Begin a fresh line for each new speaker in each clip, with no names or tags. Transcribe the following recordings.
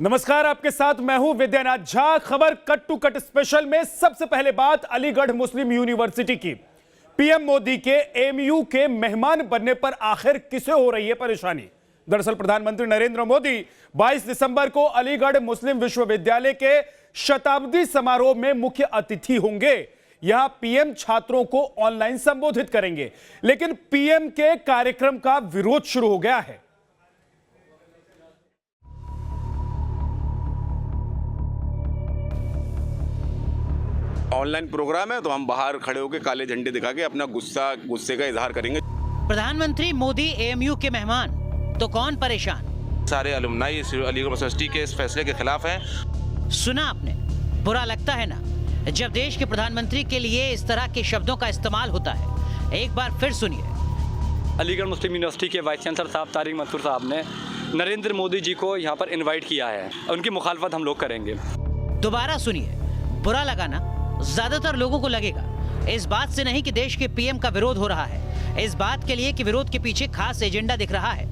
नमस्कार, आपके साथ मैं हूं विद्यानाथ झा। खबर कट टू कट स्पेशल में सबसे पहले बात अलीगढ़ मुस्लिम यूनिवर्सिटी की। पीएम मोदी के एएमयू के मेहमान बनने पर आखिर किसे हो रही है परेशानी? दरअसल प्रधानमंत्री नरेंद्र मोदी 22 दिसंबर को अलीगढ़ मुस्लिम विश्वविद्यालय के शताब्दी समारोह में मुख्य अतिथि होंगे। यहां पीएम छात्रों को ऑनलाइन संबोधित करेंगे, लेकिन पीएम के कार्यक्रम का विरोध शुरू हो गया है।
ऑनलाइन प्रोग्राम है तो हम बाहर खड़े होकर काले झंडे दिखा के अपना गुस्से का इजहार करेंगे।
प्रधानमंत्री मोदी एएमयू के मेहमान तो कौन परेशान?
सारे अलुमनाई अलीगढ़ यूनिवर्सिटी के इस फैसले के खिलाफ हैं।
सुना आपने, बुरा लगता है ना जब देश के प्रधानमंत्री के लिए इस तरह के शब्दों का इस्तेमाल होता है। एक बार फिर सुनिए।
अलीगढ़ मुस्लिम यूनिवर्सिटी के वाइस चांसलर साहब तारिक मंसूर साहब ने नरेंद्र मोदी जी को यहाँ पर इनवाइट किया है, उनकी मुखालफत हम लोग करेंगे।
दोबारा सुनिए। बुरा लगा ना? ज्यादातर लोगों को लगेगा इस बात से नहीं कि देश के पीएम का विरोध हो रहा है, इस बात के लिए कि विरोध के पीछे खास एजेंडा दिख रहा है।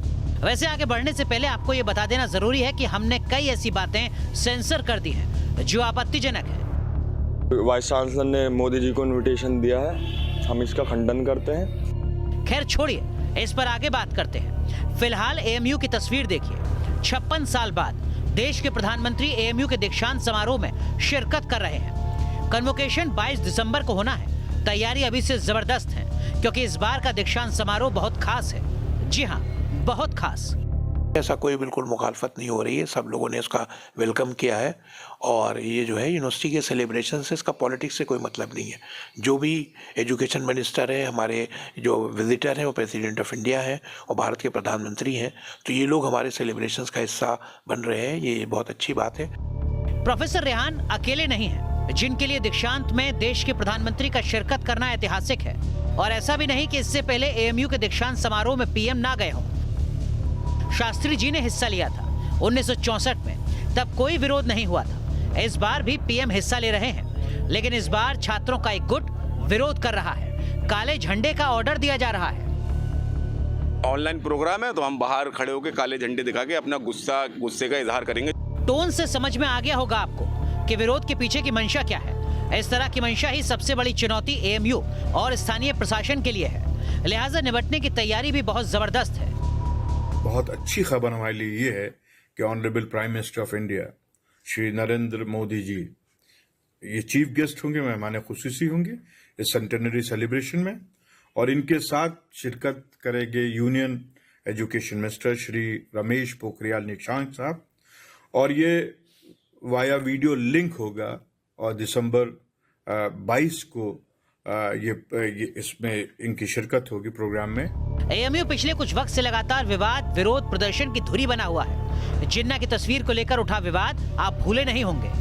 वैसे आगे बढ़ने से पहले आपको ये बता देना जरूरी है कि हमने कई ऐसी बातें सेंसर कर दी हैं जो आपत्तिजनक है।
वाइस चांसलर ने मोदी जी को इनविटेशन दिया है, हम इसका खंडन करते हैं।
खैर छोड़िए, इस पर आगे बात करते हैं। फिलहाल एएमयू की तस्वीर देखिए। 56 साल बाद देश के प्रधानमंत्री एएमयू के दीक्षांत समारोह में शिरकत कर रहे हैं। कन्वोकेशन 22 दिसंबर को होना है। तैयारी अभी से जबरदस्त है क्योंकि इस बार का दीक्षांत समारोह बहुत खास है। जी हाँ, बहुत खास।
ऐसा कोई बिल्कुल मुखालफत नहीं हो रही है, सब लोगों ने इसका वेलकम किया है। और ये जो है यूनिवर्सिटी के सेलिब्रेशन से, इसका पॉलिटिक्स से कोई मतलब नहीं है। जो भी एजुकेशन मिनिस्टर है, हमारे जो विजिटर हैं वो प्रेसिडेंट ऑफ इंडिया है और भारत के प्रधानमंत्री हैं, तो ये लोग हमारे सेलिब्रेशंस का हिस्सा बन रहे हैं। ये बहुत अच्छी बात है।
प्रोफेसर रेहान अकेले नहीं है जिनके लिए दीक्षांत में देश के प्रधानमंत्री का शिरकत करना ऐतिहासिक है। और ऐसा भी नहीं कि इससे पहले एएमयू के दीक्षांत समारोह में पीएम ना गए हों। शास्त्री जी ने हिस्सा लिया था 1964 में, तब कोई विरोध नहीं हुआ था। इस बार भी पीएम हिस्सा ले रहे हैं, लेकिन इस बार छात्रों का एक गुट विरोध कर रहा है। काले झंडे का ऑर्डर दिया जा रहा है।
ऑनलाइन प्रोग्राम है तो हम बाहर खड़े होकर काले झंडे दिखा के अपना गुस्से का इजहार करेंगे।
टोन से समझ में आ गया होगा आपको कि विरोध के पीछे की मंशा क्या है। इस तरह की मंशा ही सबसे बड़ी चुनौती एएमयू और स्थानीय प्रशासन के लिए है। लिहाजा निपटने की तैयारी भी बहुत जबरदस्त है।
बहुत अच्छी खबर हमारे लिए ये है कि honourable prime minister of India Shri Narendra Modi ji ये चीफ गेस्ट होंगे, मेहमान खुसूसी होंगे इस सेंटेनरी सेलिब्रेशन में। और इनके साथ शिरकत करेंगे union education minister Shri Ramesh Pokhriyal Nishank साहब। और ये वाया वीडियो लिंक होगा और दिसंबर 22 को ये इसमें इनकी शिरकत होगी प्रोग्राम में।
एएमयू पिछले कुछ वक्त से लगातार विवाद, विरोध, प्रदर्शन की धुरी बना हुआ है। जिन्ना की तस्वीर को लेकर उठा विवाद आप भूले नहीं होंगे।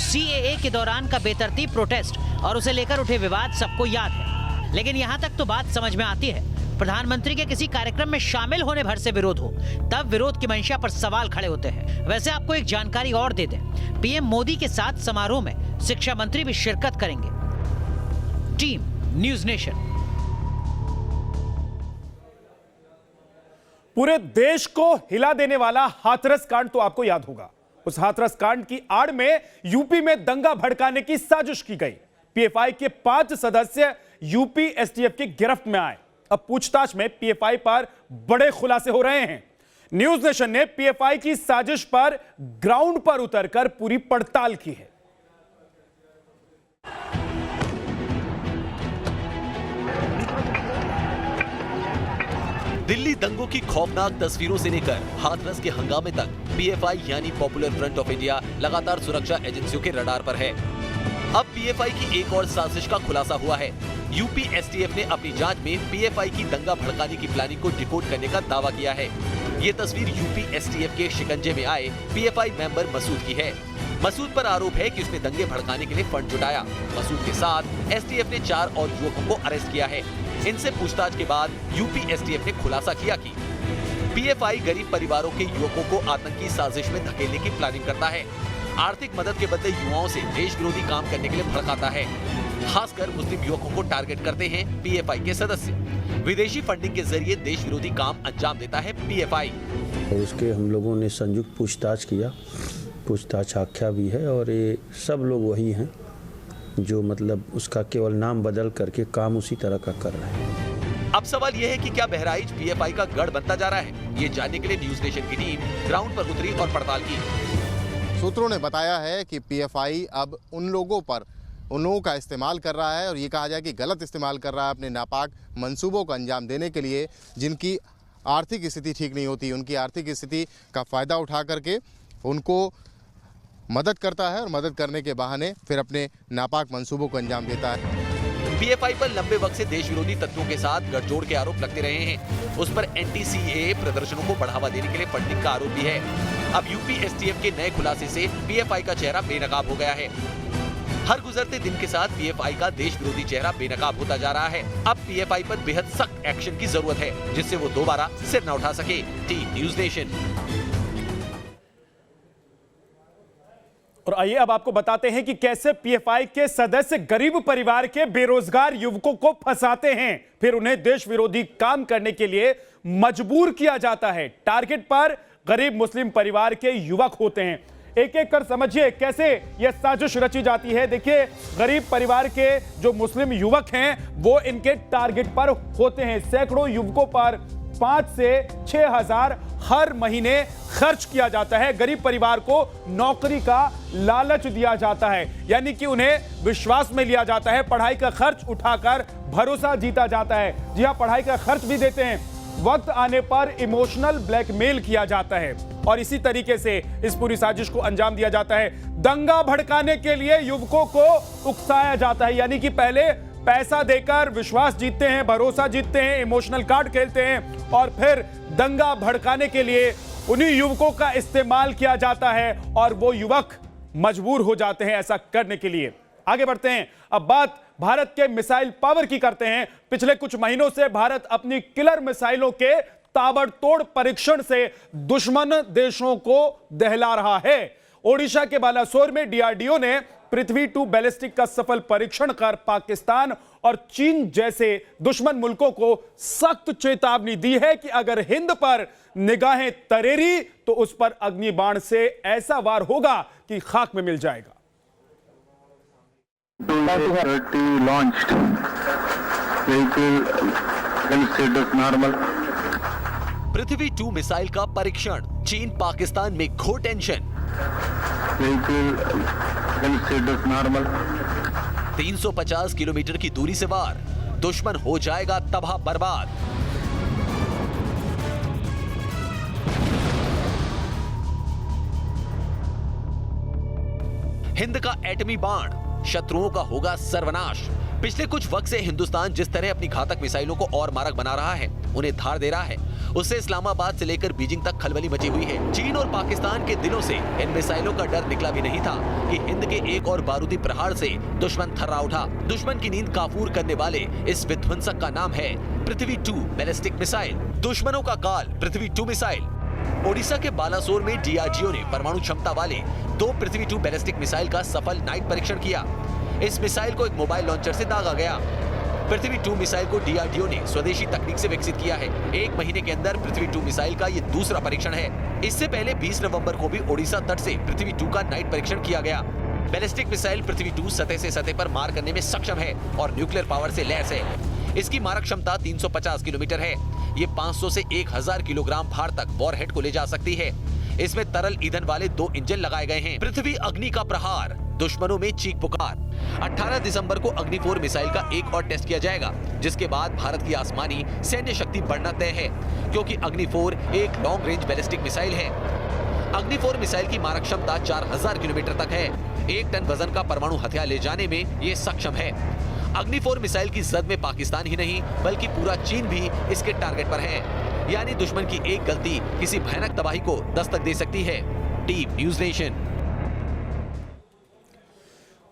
सीएए के दौरान का बेतरतीब प्रोटेस्ट और उसे लेकर उठे विवाद सबको याद है। लेकिन यहाँ तक तो बात समझ में आती है, प्रधानमंत्री के किसी कार्यक्रम में शामिल होने भर से विरोध हो, तब विरोध की मंशा पर सवाल खड़े होते हैं। वैसे आपको एक जानकारी और दे दें, पीएम मोदी के साथ समारोह में शिक्षा मंत्री भी शिरकत करेंगे। Team news nation.
पूरे देश को हिला देने वाला हाथरस कांड तो आपको याद होगा। उस हाथरस कांड की आड़ में यूपी में दंगा भड़काने की साजिश की गई। पीएफआई के 5 सदस्य यूपी एसटीएफ की गिरफ्त में आए। अब पूछताछ में पीएफआई पर बड़े खुलासे हो रहे हैं। न्यूज़ नेशन ने पीएफआई की साजिश पर ग्राउंड पर उतरकर पूरी पड़ताल की है।
दिल्ली दंगों की खौफनाक तस्वीरों से लेकर हाथरस के हंगामे तक पीएफआई यानी पॉपुलर फ्रंट ऑफ इंडिया लगातार सुरक्षा एजेंसियों के रडार पर है। अब पीएफआई की एक और साजिश का खुलासा हुआ है। यूपी एसटीएफ ने अपनी जांच में पीएफआई की दंगा भड़काने की प्लानिंग को डिकोड करने का दावा किया है। ये तस्वीर यूपी एसटीएफ के शिकंजे में आए पीएफआई मेंबर मसूद की है। मसूद पर आरोप है कि उसने दंगे भड़काने के लिए फंड जुटाया। मसूद के साथ एसटीएफ ने 4 और युवकों को अरेस्ट किया है। इनसे पूछताछ के बाद यूपी एसटीएफ ने खुलासा किया कि पीएफआई गरीब परिवारों के युवकों को आतंकी साजिश में धकेलने की प्लानिंग करता है। आर्थिक मदद के बदले युवाओं से देश विरोधी काम करने के लिए भड़काता है। खासकर मुस्लिम युवकों को टारगेट करते हैं पीएफआई के सदस्य। विदेशी फंडिंग के जरिए देश विरोधी काम अंजाम देता है पीएफआई।
और उसके हम लोगों ने संयुक्त पूछताछ किया, पूछताछ आख्या भी है, और ये सब लोग वही हैं जो मतलब उसका केवल नाम बदल करके काम उसी तरह का कर रहे हैं।
अब सवाल यह है कि क्या बहराइच पीएफआई का गढ़ बनता जा रहा है? ये जानने के लिए न्यूज नेशन की टीम ग्राउंड पर उतरी और पड़ताल की।
सूत्रों ने बताया है कि पीएफआई अब उन लोगों का इस्तेमाल कर रहा है, और ये कहा जाए कि गलत इस्तेमाल कर रहा है अपने नापाक मंसूबों को अंजाम देने के लिए, जिनकी आर्थिक स्थिति ठीक नहीं होती। उनकी आर्थिक स्थिति का फ़ायदा उठा करके उनको मदद करता है, और मदद करने के बहाने फिर अपने नापाक मंसूबों को अंजाम देता है।
पीएफआई पर लंबे वक्त से देश विरोधी तत्वों के साथ गठजोड़ के आरोप लगते रहे हैं। उस पर एंटी-सीएए प्रदर्शनों को बढ़ावा देने के लिए फंडिंग का आरोप भी है। अब यूपी एसटीएफ के नए खुलासे से पीएफआई का चेहरा बेनकाब हो गया है। हर गुजरते दिन के साथ पीएफआई का देश विरोधी चेहरा बेनकाब होता जा रहा है। अब पीएफआई पर बेहद सख्त एक्शन की जरूरत है, जिससे वो दोबारा सिर न उठा सके। T news nation.
और आइए अब आपको बताते हैं कि कैसे पीएफआई के सदस्य गरीब परिवार के बेरोजगार युवकों को फंसाते हैं, फिर उन्हें देश विरोधी काम करने के लिए मजबूर किया जाता है। टारगेट पर गरीब मुस्लिम परिवार के युवक होते हैं। एक एक कर समझिए कैसे यह साजिश रची जाती है। देखिए, गरीब परिवार के जो मुस्लिम युवक हैं वो इनके टारगेट पर होते हैं। सैकड़ों युवकों पर 5 से 6 हजार हर महीने खर्च किया जाता है। गरीब परिवार को नौकरी का लालच दिया जाता है, यानी कि उन्हें विश्वास में लिया जाता है। पढ़ाई का खर्च उठाकर भरोसा जीता जाता है। जी हां, पढ़ाई का खर्च भी देते हैं। वक्त आने पर इमोशनल ब्लैकमेल किया जाता है, और इसी तरीके से इस पूरी साजिश को अंजाम दिया जाता है। दंगा भड़काने के लिए युवकों को उकसाया जाता है, यानी कि पहले पैसा देकर विश्वास जीतते हैं, भरोसा जीतते हैं, इमोशनल कार्ड खेलते हैं, और फिर दंगा भड़काने के लिए उन्हीं युवकों का इस्तेमाल किया जाता है, और वो युवक मजबूर हो जाते हैं ऐसा करने के लिए। आगे बढ़ते हैं, अब बात भारत के मिसाइल पावर की करते हैं। पिछले कुछ महीनों से भारत अपनी किलर मिसाइलों के ताबड़तोड़ परीक्षण से दुश्मन देशों को दहला रहा है। ओडिशा के बालासोर में डीआरडीओ ने पृथ्वी 2 बैलिस्टिक का सफल परीक्षण कर पाकिस्तान और चीन जैसे दुश्मन मुल्कों को सख्त चेतावनी दी है कि अगर हिंद पर निगाहें तरेरी तो उस पर अग्निबाण से ऐसा वार होगा कि खाक में मिल जाएगा।
पृथ्वी 2 मिसाइल का परीक्षण, चीन पाकिस्तान में घोर टेंशन। 350 किलोमीटर की दूरी से वार, दुश्मन हो जाएगा तबाह बर्बाद। हिंद का एटमी बाण शत्रुओं का होगा सर्वनाश। पिछले कुछ वक्त से हिंदुस्तान जिस तरह अपनी घातक मिसाइलों को और मारक बना रहा है, उन्हें धार दे रहा है, उससे इस्लामाबाद से लेकर बीजिंग तक खलबली मची हुई है। चीन और पाकिस्तान के दिलों से इन मिसाइलों का डर निकला भी नहीं था कि हिंद के एक और बारूदी प्रहार से दुश्मन थर्रा उठा। दुश्मन की नींद काफूर करने वाले इस विध्वंसक का नाम है पृथ्वी 2 बैलिस्टिक मिसाइल। दुश्मनों का काल पृथ्वी 2 मिसाइल। ओडिशा के बालासोर में डीआरडीओ ने परमाणु क्षमता वाले 2 पृथ्वी 2 बैलिस्टिक मिसाइल का सफल नाइट परीक्षण किया। इस मिसाइल को एक मोबाइल लॉन्चर से दागा गया। पृथ्वी 2 मिसाइल को डीआरडीओ ने स्वदेशी तकनीक से विकसित किया है। 1 महीने के अंदर पृथ्वी 2 मिसाइल का ये दूसरा परीक्षण है। इससे पहले 20 नवंबर को भी ओडिशा तट से पृथ्वी 2 का नाइट परीक्षण किया गया। बैलिस्टिक मिसाइल पृथ्वी 2 सतह से सतह पर मार करने में सक्षम है और न्यूक्लियर पावर से लैस है। इसकी मारक क्षमता 350 किलोमीटर है। ये 500 से 1000 किलोग्राम भार तक वॉरहेड को ले जा सकती है। इसमें तरल ईंधन वाले 2 इंजन लगाए गए हैं। पृथ्वी अग्नि का प्रहार, दुश्मनों में चीख पुकार। 18 दिसंबर को अग्नि 4 मिसाइल का एक और टेस्ट किया जाएगा, जिसके बाद भारत की आसमानी सैन्य शक्ति बढ़ना तय है, क्योंकि अग्नि 4 एक लॉन्ग रेंज बैलिस्टिक मिसाइल है। अग्नि 4 मिसाइल की मारक क्षमता 4000 किलोमीटर तक है। 1 टन वजन का परमाणु हथियार ले जाने में ये सक्षम है। अग्नि 4 मिसाइल की जद में पाकिस्तान ही नहीं बल्कि पूरा चीन भी इसके टारगेट पर है। यानी दुश्मन की एक गलती किसी भयानक तबाही को दस्तक दे सकती है। Team news nation.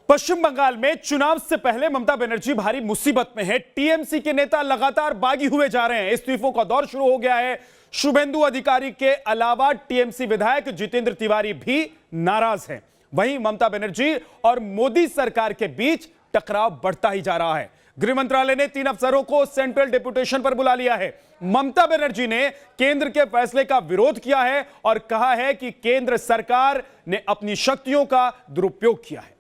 Paschim Bengal में चुनाव से पहले ममता बनर्जी भारी मुसीबत में है। टीएमसी के नेता लगातार बागी हुए जा रहे हैं। इस्तीफों का दौर शुरू हो गया है। शुभेंदु अधिकारी के अलावा टीएमसी विधायक जितेंद्र तिवारी भी नाराज हैं। वहीं ममता बनर्जी और मोदी सरकार के बीच टकराव बढ़ता ही जा रहा है। गृह मंत्रालय ने 3 अफसरों को सेंट्रल डेपुटेशन पर बुला लिया है। ममता बनर्जी ने केंद्र के फैसले का विरोध किया है और कहा है कि केंद्र सरकार ने अपनी शक्तियों का दुरुपयोग किया है।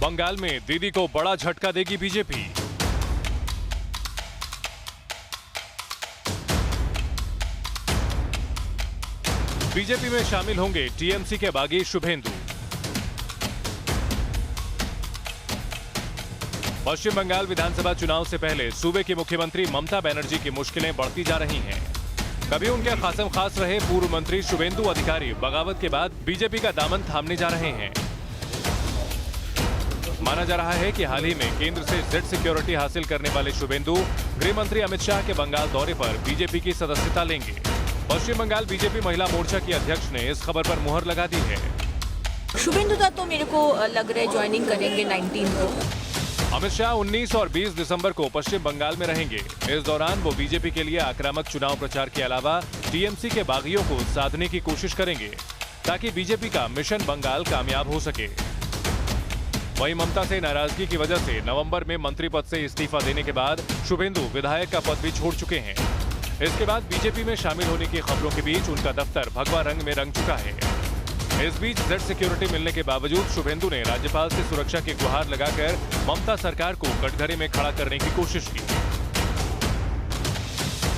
बंगाल में दीदी को बड़ा झटका देगी बीजेपी। बीजेपी में शामिल होंगे टीएमसी के बागी शुभेंदु। पश्चिम बंगाल विधानसभा चुनाव से पहले सूबे की मुख्यमंत्री ममता बनर्जी की मुश्किलें बढ़ती जा रही हैं। कभी उनके खासम खास रहे पूर्व मंत्री शुभेंदु अधिकारी बगावत के बाद बीजेपी का दामन थामने जा रहे हैं। माना जा रहा है कि हाल ही में केंद्र से जेड सिक्योरिटी हासिल करने वाले शुभेंदु गृह मंत्री अमित शाह के बंगाल दौरे पर बीजेपी की सदस्यता लेंगे। पश्चिम बंगाल बीजेपी महिला मोर्चा की अध्यक्ष ने इस खबर पर मुहर लगा दी है।
शुभेंदु दा तो मेरे को लग रहा है ज्वाइनिंग करेंगे 19 को।
अमित शाह 19 और 20 दिसंबर को पश्चिम बंगाल में रहेंगे। इस दौरान वो बीजेपी के लिए आक्रामक चुनाव प्रचार के अलावा टीएमसी के बागियों को साधने की कोशिश करेंगे ताकि बीजेपी का मिशन बंगाल कामयाब हो सके। वहीं ममता से नाराजगी की वजह से नवंबर में मंत्री पद से इस्तीफा देने के बाद शुभेंदु विधायक का पद भी छोड़ चुके हैं। इसके बाद बीजेपी में शामिल होने की खबरों के बीच उनका दफ्तर भगवा रंग में रंग चुका है। इस बीच जेड सिक्योरिटी मिलने के बावजूद शुभेंदु ने राज्यपाल से सुरक्षा की गुहार लगाकर ममता सरकार को कटघरे में खड़ा करने की कोशिश की।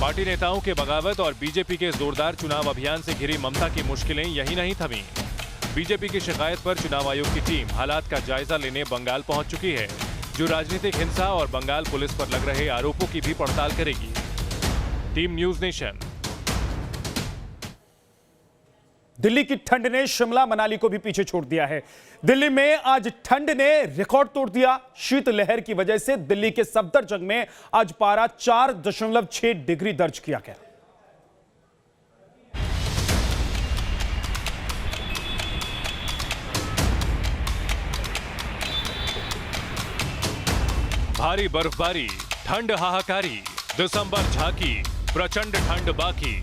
पार्टी नेताओं के बगावत और बीजेपी के जोरदार चुनाव अभियान से घिरी ममता की मुश्किलें यही नहीं थमी। बीजेपी की शिकायत पर चुनाव आयोग की टीम हालात का जायजा लेने बंगाल पहुंच चुकी है, जो राजनीतिक हिंसा और बंगाल पुलिस पर लग रहे आरोपों की भी पड़ताल करेगी। Team news nation.
दिल्ली की ठंड ने शिमला मनाली को भी पीछे छोड़ दिया है। दिल्ली में आज ठंड ने रिकॉर्ड तोड़ दिया। शीतलहर की वजह से दिल्ली के सफदरजंग में आज पारा 4.6 डिग्री दर्ज किया गया।
भारी बर्फबारी, ठंड हाहाकारी, दिसंबर झांकी, प्रचंड ठंड बाकी।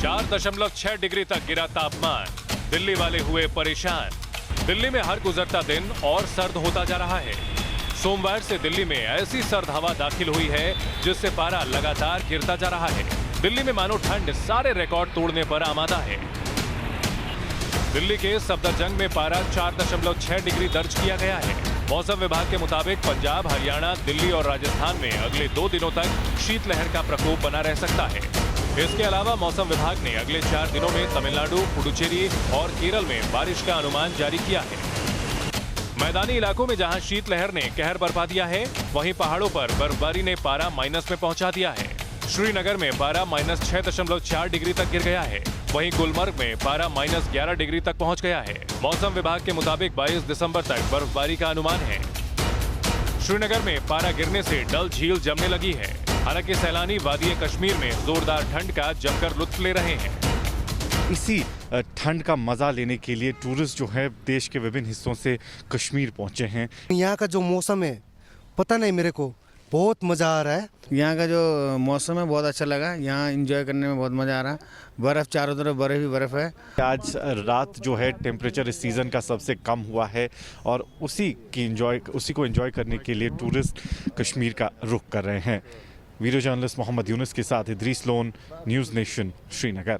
चार 4.6 डिग्री तक गिरा तापमान। दिल्ली वाले हुए परेशान। दिल्ली में हर गुजरता दिन और सर्द होता जा रहा है। सोमवार से दिल्ली में ऐसी सर्द हवा दाखिल हुई है जिससे पारा लगातार गिरता जा रहा है। दिल्ली में मानो ठंड सारे रिकॉर्ड तोड़ने पर आमादा है। दिल्ली के सफदरजंग में पारा 4.6 डिग्री दर्ज किया गया है। मौसम विभाग के मुताबिक पंजाब, हरियाणा, दिल्ली और राजस्थान में अगले 2 दिनों तक शीतलहर का प्रकोप बना रह सकता है। इसके अलावा मौसम विभाग ने अगले 4 दिनों में तमिलनाडु, पुडुचेरी और केरल में बारिश का अनुमान जारी किया है। मैदानी इलाकों में जहां शीतलहर ने कहर बरपा दिया है, वहीं पहाड़ों पर बर्फबारी ने पारा माइनस में पहुंचा दिया है। श्रीनगर में पारा -6.4 डिग्री तक गिर गया है। वहीं गुलमर्ग में पारा -11 डिग्री तक पहुंच गया है। मौसम विभाग के मुताबिक 22 दिसंबर तक बर्फबारी का अनुमान है। श्रीनगर में पारा गिरने से डल झील जमने लगी है। हालांकि सैलानी वादी कश्मीर में जोरदार ठंड का जमकर लुत्फ ले रहे हैं।
इसी ठंड का मजा लेने के लिए टूरिस्ट जो है देश के विभिन्न हिस्सों से कश्मीर पहुंचे हैं।
यहाँ का जो मौसम है पता नहीं, मेरे को बहुत मज़ा आ रहा है।
यहाँ का जो मौसम है बहुत अच्छा लगा। यहाँ एंजॉय करने में बहुत मज़ा आ रहा है। बर्फ़ चारों तरफ बर्फ़ ही बर्फ़ है।
आज रात जो है टेम्परेचर इस सीज़न का सबसे कम हुआ है और उसी को एंजॉय करने के लिए टूरिस्ट कश्मीर का रुख कर रहे हैं। वीडियो जर्नलिस्ट मोहम्मद यूनुस के साथ Idris loan, news nation, Srinagar.